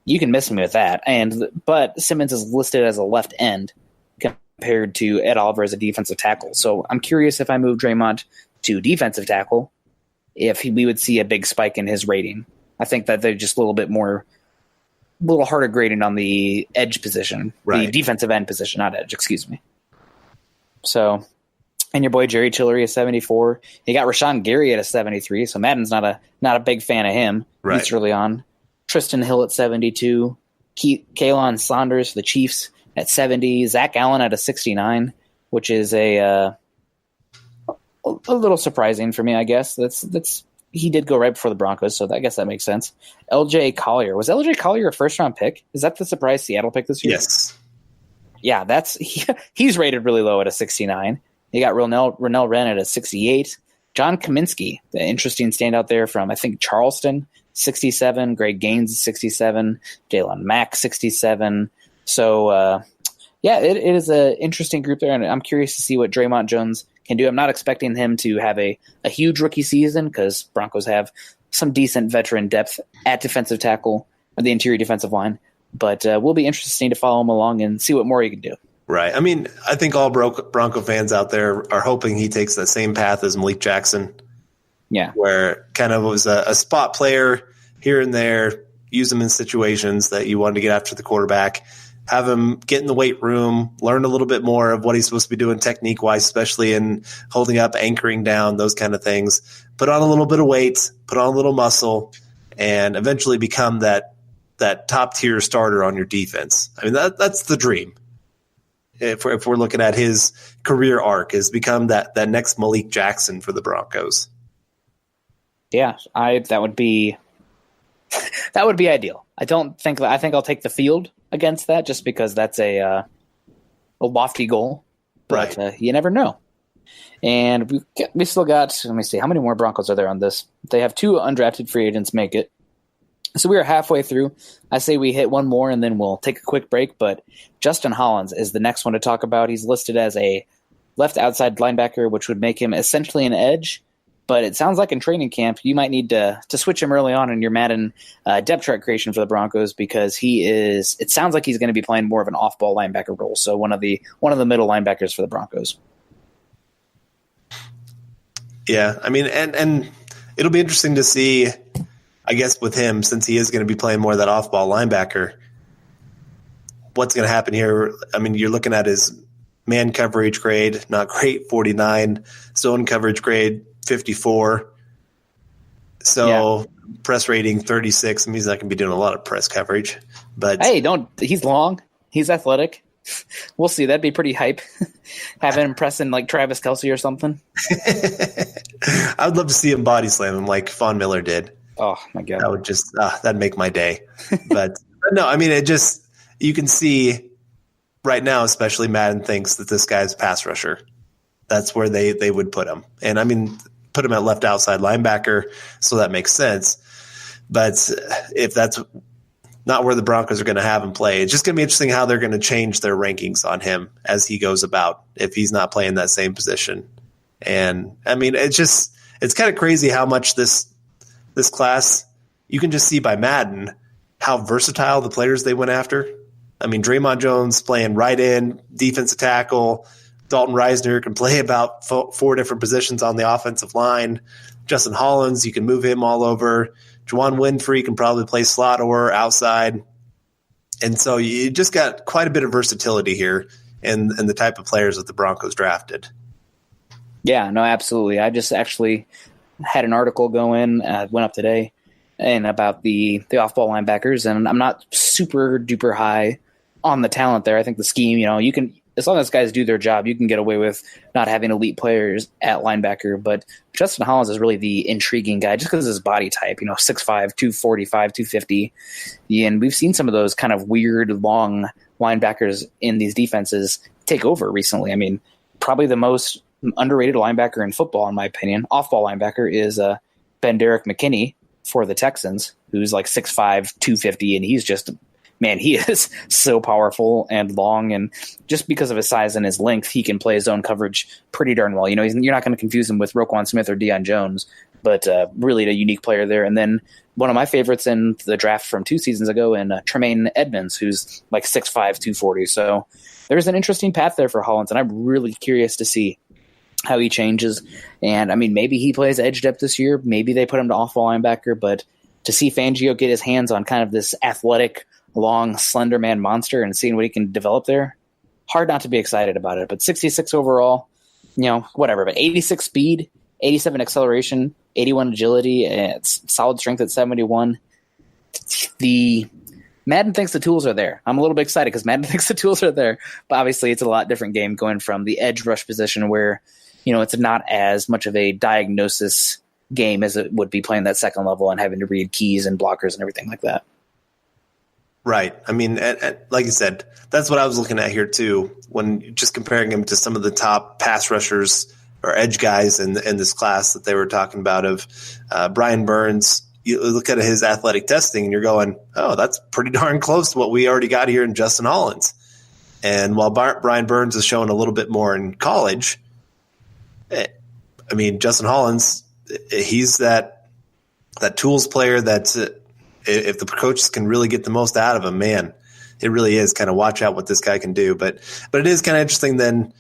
you can miss me with that. But Simmons is listed as a left end compared to Ed Oliver as a defensive tackle. So I'm curious if I move Draymond to defensive tackle, if we would see a big spike in his rating. I think that they're just a little harder grading on the edge position, right. The defensive end position, not edge, excuse me. So, and your boy Jerry Tillery is 74. You got Rashawn Gary at a 73. So Madden's not a big fan of him. Right. He's early on. Tristan Hill at 72. Kalen Saunders for the Chiefs at 70. Zach Allen at a 69, which is a little surprising for me, I guess. That's he did go right before the Broncos, so I guess that makes sense. LJ Collier. Was LJ Collier a first-round pick? Is that the surprise Seattle pick this year? Yes. Yeah, he's rated really low at a 69. You got Rennell Wren at a 68. John Kaminsky, the interesting standout there from, I think, Charleston, 67. Greg Gaines, 67. Jalen Mack, 67. So, it is an interesting group there, and I'm curious to see what Draymond Jones can do. I'm not expecting him to have a huge rookie season because Broncos have some decent veteran depth at defensive tackle, or the interior defensive line. But we'll be interesting to follow him along and see what more he can do. Right. I mean, I think all Bronco fans out there are hoping he takes the same path as Malik Jackson. Yeah. Where kind of was a spot player here and there, use him in situations that you wanted to get after the quarterback. Have him get in the weight room, learn a little bit more of what he's supposed to be doing technique-wise, especially in holding up, anchoring down, those kind of things. Put on a little bit of weight, put on a little muscle, and eventually become that top-tier starter on your defense. I mean, that's the dream. If we're looking at his career arc, is become that next Malik Jackson for the Broncos. Yeah, that would be ideal. I think I'll take the field against that just because that's a lofty goal, but right. You never know. And we still got, let me see, how many more Broncos are there on this? They have 2 undrafted free agents make it. So we are halfway through. I say we hit one more and then we'll take a quick break, but Justin Hollins is the next one to talk about. He's listed as a left outside linebacker, which would make him essentially an edge. But it sounds like in training camp, you might need to switch him early on in your Madden depth chart creation for the Broncos because it sounds like he's going to be playing more of an off-ball linebacker role. So one of the middle linebackers for the Broncos. Yeah, I mean, and it'll be interesting to see, I guess, with him, since he is going to be playing more of that off-ball linebacker, what's going to happen here. I mean, you're looking at his Man coverage grade, not great, 49. Zone coverage grade, 54. So press rating, 36. It means I can be doing a lot of press coverage. But hey, he's long. He's athletic. We'll see. That'd be pretty hype. Having him pressing like Travis Kelce or something. I would love to see him body slam him like Von Miller did. Oh, my God. That would just that'd make my day. But no, I mean, you can see right now, especially Madden thinks that this guy's a pass rusher. That's where they would put him. And I mean, put him at left outside linebacker, so that makes sense. But if that's not where the Broncos are going to have him play, it's just going to be interesting how they're going to change their rankings on him as he goes about if he's not playing that same position. And I mean, it's kind of crazy how much this class, you can just see by Madden how versatile the players they went after. I mean, Draymond Jones playing right in, defensive tackle. Dalton Risner can play about 4 different positions on the offensive line. Justin Hollins, you can move him all over. Juwan Winfrey can probably play slot or outside. And so you just got quite a bit of versatility here in the type of players that the Broncos drafted. Yeah, no, absolutely. I just actually had an article go in, went up today, and about the off-ball linebackers, and I'm not super duper high on the talent there. I think the scheme, you can, as long as guys do their job, you can get away with not having elite players at linebacker. But Justin Hollins is really the intriguing guy just because of his body type, 6'5", 245, 250. And we've seen some of those kind of weird, long linebackers in these defenses take over recently. I mean, probably the most underrated linebacker in football, in my opinion, off-ball linebacker, is Ben Derek McKinney for the Texans, who's like 6'5", 250, and he's just – man, he is so powerful and long, and just because of his size and his length, he can play his own coverage pretty darn well. You're not going to confuse him with Roquan Smith or Deion Jones, but really a unique player there. And then one of my favorites in the draft from 2 seasons ago, and Tremaine Edmonds, who's like 6'5", 240. So there's an interesting path there for Hollins, and I'm really curious to see how he changes. And, I mean, maybe he plays edge depth this year. Maybe they put him to off-ball linebacker, but to see Fangio get his hands on kind of this athletic, long, slender man monster and seeing what he can develop there, hard not to be excited about it. But 66 overall, whatever. But 86 speed, 87 acceleration, 81 agility, and it's solid strength at 71. The Madden thinks the tools are there. I'm a little bit excited because Madden thinks the tools are there. But obviously it's a lot different game going from the edge rush position where, it's not as much of a diagnosis game as it would be playing that second level and having to read keys and blockers and everything like that. Right. I mean, like you said, that's what I was looking at here too, when just comparing him to some of the top pass rushers or edge guys in this class that they were talking about of Brian Burns. You look at his athletic testing and you're going, oh, that's pretty darn close to what we already got here in Justin Hollins. And while Brian Burns is showing a little bit more in college, I mean, Justin Hollins, he's that tools player that's if the coaches can really get the most out of him, man, it really is kind of watch out what this guy can do. But it is kind of interesting then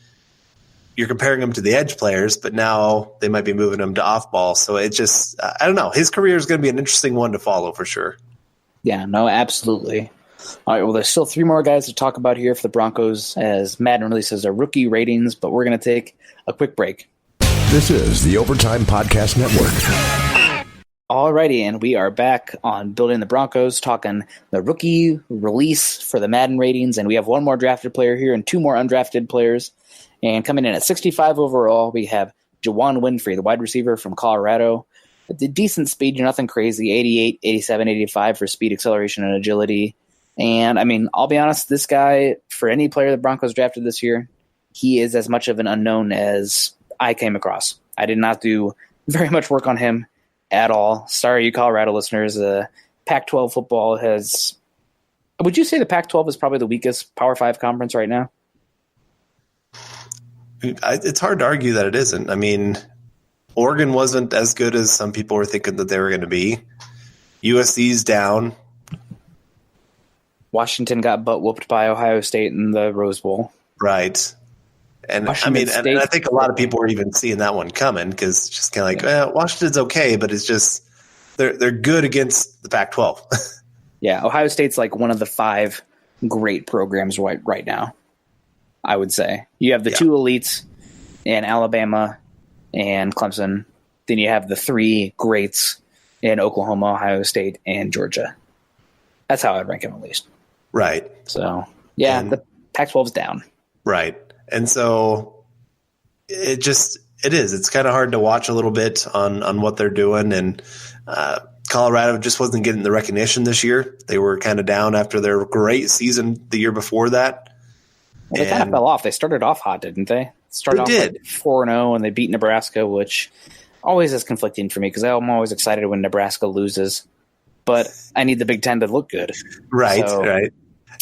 you're comparing him to the edge players, but now they might be moving him to off ball. So it just, I don't know. His career is going to be an interesting one to follow for sure. Yeah, no, absolutely. All right, well, there's still 3 more guys to talk about here for the Broncos as Madden releases their rookie ratings, but we're going to take a quick break. This is the Overtime Podcast Network. Alrighty, and we are back on Building the Broncos, talking the rookie release for the Madden ratings, and we have 1 more drafted player here and 2 more undrafted players. And coming in at 65 overall, we have Juwan Winfrey, the wide receiver from Colorado. The decent speed, nothing crazy, 88, 87, 85 for speed, acceleration, and agility. And, I mean, I'll be honest, this guy, for any player the Broncos drafted this year, he is as much of an unknown as I came across. I did not do very much work on him at all. Sorry, you Colorado listeners. Pac-12 football has – would you say the Pac-12 is probably the weakest Power 5 conference right now? It's hard to argue that it isn't. I mean, Oregon wasn't as good as some people were thinking that they were going to be. USC's down. Washington got butt whooped by Ohio State in the Rose Bowl. Right. And Washington and I think a lot of people were even seeing that one coming because it's just kind of like, Washington's okay, but it's just they're good against the Pac-12. Yeah, Ohio State's like one of the 5 great programs right now. I would say. You have the two elites in Alabama and Clemson. Then you have the three greats in Oklahoma, Ohio State, and Georgia. That's how I'd rank him, at least. Right. So, the Pac-12's down. Right. And so it is. It's kind of hard to watch a little bit on what they're doing. And Colorado just wasn't getting the recognition this year. They were kind of down after their great season the year before that. Well, they kind of fell off. They started off hot, didn't they? Started off like 4-0, and they beat Nebraska, which always is conflicting for me because I'm always excited when Nebraska loses. But I need the Big Ten to look good. Right, right.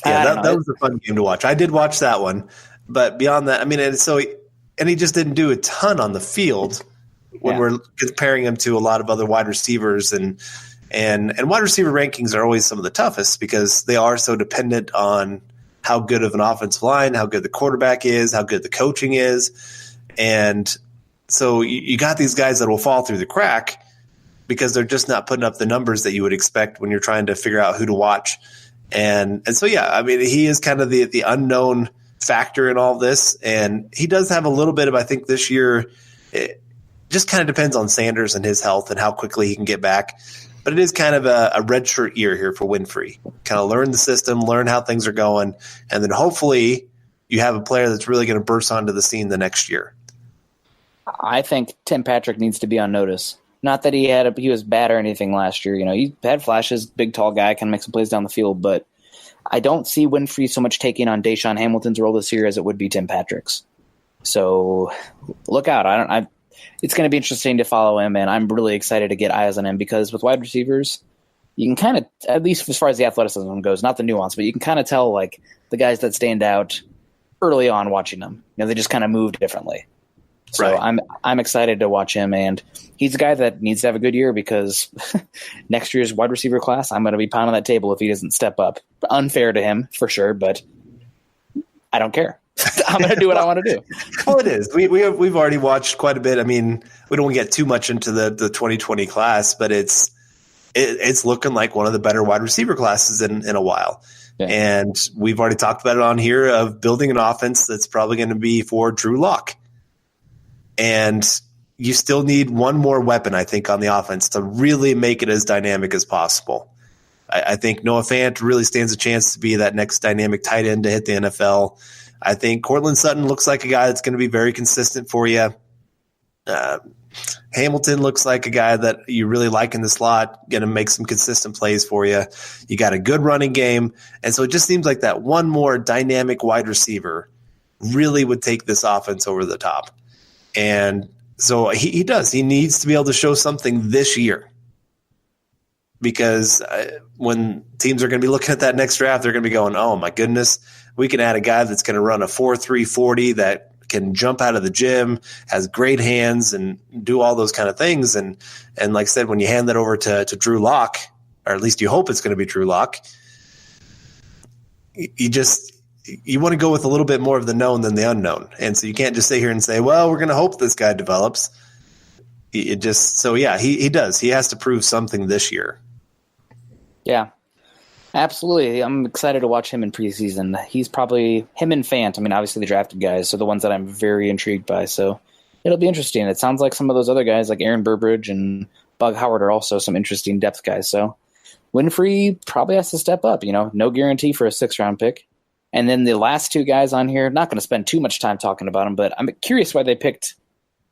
Yeah, that was a fun game to watch. I did watch that one. But beyond that, I mean, and he just didn't do a ton on the field when we're comparing him to a lot of other wide receivers. And wide receiver rankings are always some of the toughest because they are so dependent on how good of an offensive line, how good the quarterback is, how good the coaching is. And so you got these guys that will fall through the crack because they're just not putting up the numbers that you would expect when you're trying to figure out who to watch. And so, I mean, he is kind of the unknown factor in all this. And he does have a little bit of, I think this year, it just kind of depends on Sanders and his health and how quickly he can get back. But it is kind of a redshirt year here for Winfrey. Kind of learn the system, learn how things are going, and then hopefully you have a player that's really going to burst onto the scene the next year. I think Tim Patrick needs to be on notice. Not that he was bad or anything last year. You know, he had flashes, big, tall guy, can make some plays down the field, but I don't see Winfrey so much taking on Deshaun Hamilton's role this year as it would be Tim Patrick's. So look out. It's going to be interesting to follow him, and I'm really excited to get eyes on him because with wide receivers, you can kind of, at least as far as the athleticism goes, not the nuance, but you can kind of tell like the guys that stand out early on watching them. You know, they just kind of move differently. So right. I'm excited to watch him, and he's a guy that needs to have a good year because next year's wide receiver class, I'm going to be pounding that table if he doesn't step up. Unfair to him for sure, but I don't care. I'm going to do what I want to do. Well, it is. We've already watched quite a bit. I mean, we don't get too much into the 2020 class, but it's looking like one of the better wide receiver classes in a while. Yeah. And we've already talked about it on here of building an offense that's probably going to be for Drew Lock. And you still need one more weapon, I think, on the offense to really make it as dynamic as possible. I think Noah Fant really stands a chance to be that next dynamic tight end to hit the NFL. I think Cortland Sutton looks like a guy that's going to be very consistent for you. Hamilton looks like a guy that you really like in the slot, going to make some consistent plays for you. You got a good running game. And so it just seems like that one more dynamic wide receiver really would take this offense over the top. And so he does. He needs to be able to show something this year because when teams are going to be looking at that next draft, they're going to be going, oh, my goodness, we can add a guy that's going to run a 4.3 40 that can jump out of the gym, has great hands, and do all those kind of things. And like I said, when you hand that over to Drew Lock, or at least you hope it's going to be Drew Lock, you want to go with a little bit more of the known than the unknown. And so you can't just sit here and say, well, we're going to hope this guy develops. He does. He has to prove something this year. Yeah, absolutely. I'm excited to watch him in preseason. He's probably him and Fant. I mean, obviously the drafted guys are the ones that I'm very intrigued by. So it'll be interesting. It sounds like some of those other guys like Aaron Burbridge and Bug Howard are also some interesting depth guys. So Winfrey probably has to step up, no guarantee for a 6th-round pick. And then the last two guys on here, not going to spend too much time talking about them, but I'm curious why they picked.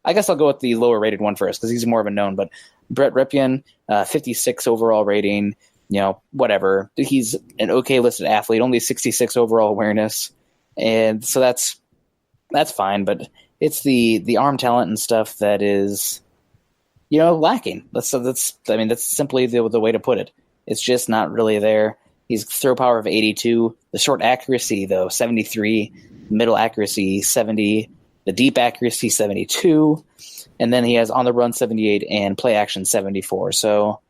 I guess I'll go with the lower rated one first because he's more of a known. But Brett Ripien, 56 overall rating, whatever. He's an okay listed athlete, only 66 overall awareness, and so that's fine. But it's the arm talent and stuff that is, lacking. That's simply the way to put it. It's just not really there. He's throw power of 82, the short accuracy, though, 73, middle accuracy, 70, the deep accuracy, 72, and then he has on the run 78 and play action 74. So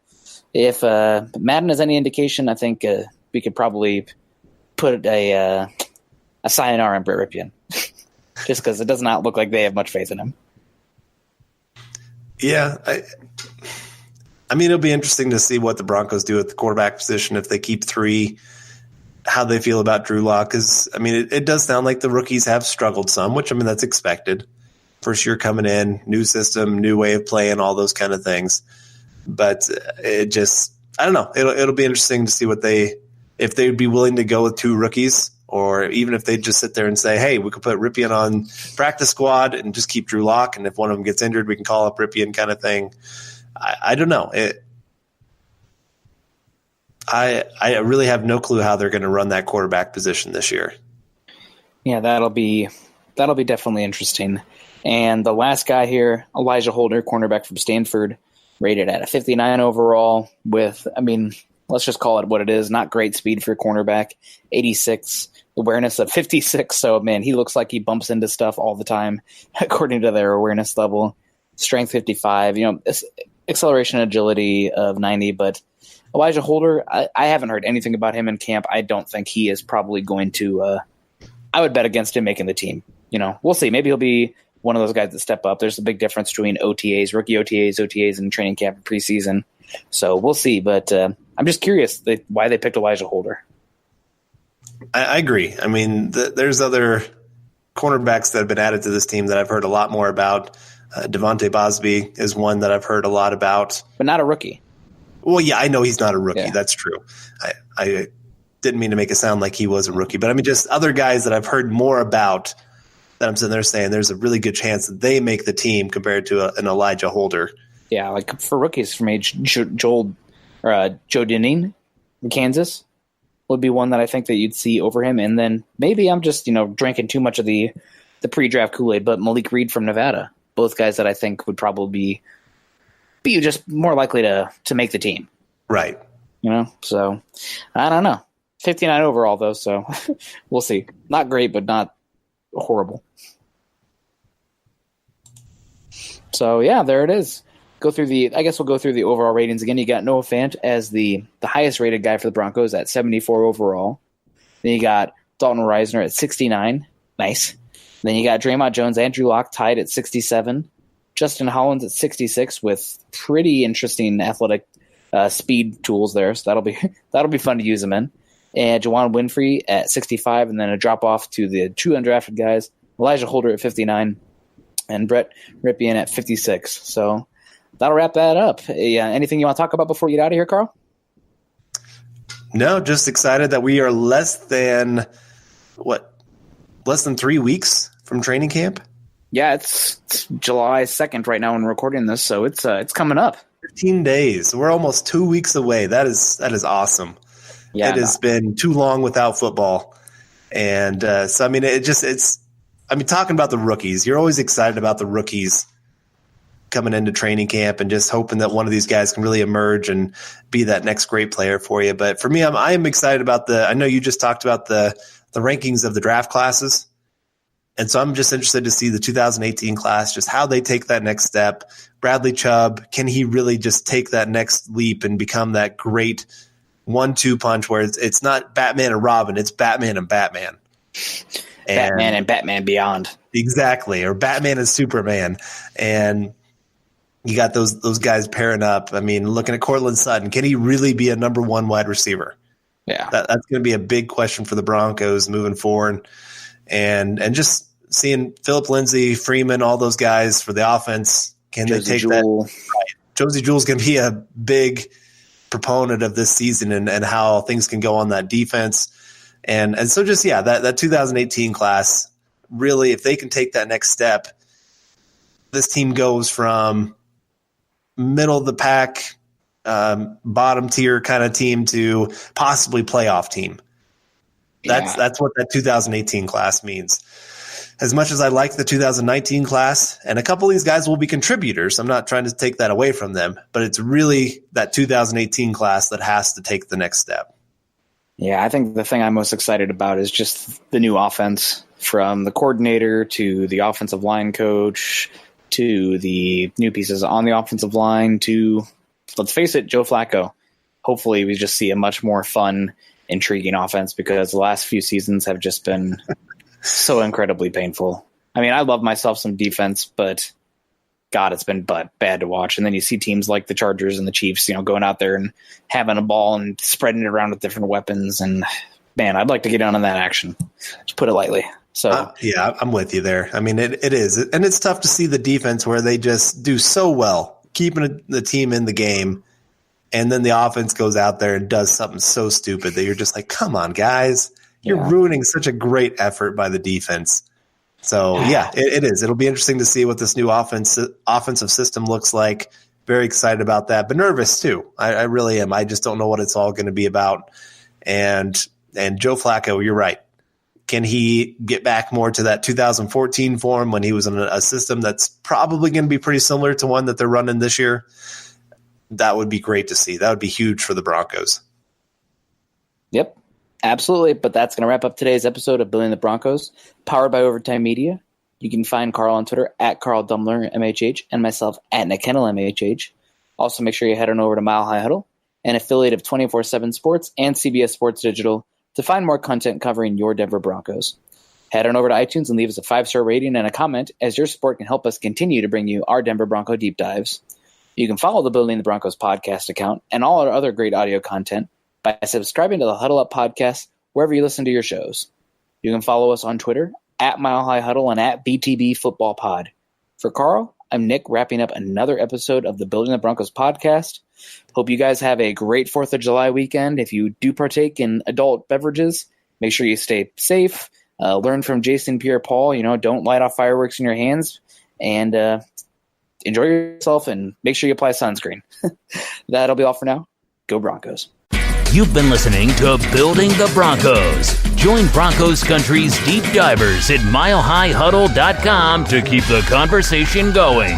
if Madden is any indication, I think we could probably put a sayonara on Brett Ripien just because it does not look like they have much faith in him. Yeah, I mean, it'll be interesting to see what the Broncos do at the quarterback position if they keep 3. how they feel about Drew Lock, because I mean, it does sound like the rookies have struggled some, which I mean that's expected. First year coming in, new system, new way of playing, all those kind of things. But it just, I don't know. It'll be interesting to see if they'd be willing to go with 2 rookies, or even if they just sit there and say, hey, we could put Ripien on practice squad and just keep Drew Lock, and if one of them gets injured, we can call up Ripien kind of thing. I don't know. I really have no clue how they're going to run that quarterback position this year. Yeah, that'll be definitely interesting. And the last guy here, Elijah Holder, cornerback from Stanford, rated at a 59 overall with, I mean, let's just call it what it is. Not great speed for a cornerback. 86, awareness of 56. So, man, he looks like he bumps into stuff all the time, according to their awareness level. Strength 55, acceleration agility of 90. But Elijah Holder, I haven't heard anything about him in camp. I don't think he is probably going to I would bet against him making the team. We'll see. Maybe he'll be one of those guys that step up. There's a big difference between OTAs, rookie OTAs, and training camp and preseason. So we'll see. But I'm just curious why they picked Elijah Holder. I agree. I mean, there's other cornerbacks that have been added to this team that I've heard a lot more about. Devontae Bosby is one that I've heard a lot about. But not a rookie. Well, yeah, I know he's not a rookie. Yeah. That's true. I didn't mean to make it sound like he was a rookie. But I mean, just other guys that I've heard more about that I'm sitting there saying there's a really good chance that they make the team compared to an Elijah Holder. Yeah, like for rookies from age, Joe Dineen in Kansas would be one that I think that you'd see over him. And then maybe I'm just, drinking too much of the pre-draft Kool-Aid, but Malik Reed from Nevada, both guys that I think would probably be just more likely to make the team. Right. So I don't know. 59 overall though, so we'll see. Not great, but not horrible. So yeah, there it is. I guess we'll go through the overall ratings again. You got Noah Fant as the highest rated guy for the Broncos at 74 overall. Then you got Dalton Risner at 69. Nice. Then you got Draymond Jones, Andrew Luck tied at 67. Justin Hollins at 66 with pretty interesting athletic speed tools there. So that'll be fun to use them in. And Juwan Winfrey at 65, and then a drop off to the 2 undrafted guys. Elijah Holder at 59, and Brett Ripien at 56. So that'll wrap that up. Anything you want to talk about before we get out of here, Carl? No, just excited that we are less than 3 weeks from training camp. Yeah, it's July 2nd right now when we're recording this, so it's coming up. 15 days. We're almost 2 weeks away. That is awesome. Yeah, it has been too long without football. And so, I mean, talking about the rookies, you're always excited about the rookies coming into training camp and just hoping that one of these guys can really emerge and be that next great player for you. But for me, I am excited about I know you just talked about the rankings of the draft classes. And so I'm just interested to see the 2018 class, just how they take that next step. Bradley Chubb, can he really just take that next leap and become that great 1-2 punch where it's not Batman and Robin, it's Batman and Batman. Batman and Batman Beyond. Exactly, or Batman and Superman. And you got those guys pairing up. I mean, looking at Cortland Sutton, can he really be a number 1 wide receiver? Yeah. That's going to be a big question for the Broncos moving forward. And just seeing Phillip Lindsay, Freeman, all those guys for the offense, can Josie they take Jewell. That? Right. Josie Jewell's going to be a big proponent of this season and how things can go on that defense. And so just, that 2018 class, really, if they can take that next step, this team goes from middle of the pack, bottom tier kind of team to possibly playoff team. That's what that 2018 class means. As much as I like the 2019 class, and a couple of these guys will be contributors, I'm not trying to take that away from them, but it's really that 2018 class that has to take the next step. Yeah, I think the thing I'm most excited about is just the new offense, from the coordinator to the offensive line coach to the new pieces on the offensive line to, let's face it, Joe Flacco. Hopefully we just see a much more fun, intriguing offense, because the last few seasons have just been so incredibly painful. I mean, I love myself some defense, but God, it's been bad to watch. And then you see teams like the Chargers and the Chiefs, going out there and having a ball and spreading it around with different weapons. And man, I'd like to get on that action. To put it lightly. So yeah, I'm with you there. I mean, it is, and it's tough to see the defense where they just do so well, keeping the team in the game, and then the offense goes out there and does something so stupid that you're just like, come on, guys, you're ruining such a great effort by the defense. So yeah, it is. It'll be interesting to see what this new offensive system looks like. Very excited about that, but nervous too. I really am. I just don't know what it's all going to be about. And Joe Flacco, you're right. Can he get back more to that 2014 form when he was in a system that's probably going to be pretty similar to one that they're running this year? That would be great to see. That would be huge for the Broncos. Yep, absolutely. But that's going to wrap up today's episode of Building the Broncos, powered by Overtime Media. You can find Carl on Twitter at Carl Dumler, MHH, and myself at Kendell, MHH. Also, make sure you head on over to Mile High Huddle, an affiliate of 24/7 Sports and CBS Sports Digital, to find more content covering your Denver Broncos. Head on over to iTunes and leave us a 5-star rating and a comment, as your support can help us continue to bring you our Denver Bronco deep dives. You can follow the Building the Broncos podcast account and all our other great audio content by subscribing to the Huddle Up podcast wherever you listen to your shows. You can follow us on Twitter at Mile High Huddle and at BTB Football Pod. For Carl, I'm Nick, wrapping up another episode of the Building the Broncos podcast. Hope you guys have a great 4th of July weekend. If you do partake in adult beverages, make sure you stay safe. Learn from Jason Pierre-Paul. Don't light off fireworks in your hands, and enjoy yourself, and make sure you apply sunscreen. That'll be all for now. Go Broncos. You've been listening to Building the Broncos. Join Broncos Country's deep divers at milehighhuddle.com to keep the conversation going.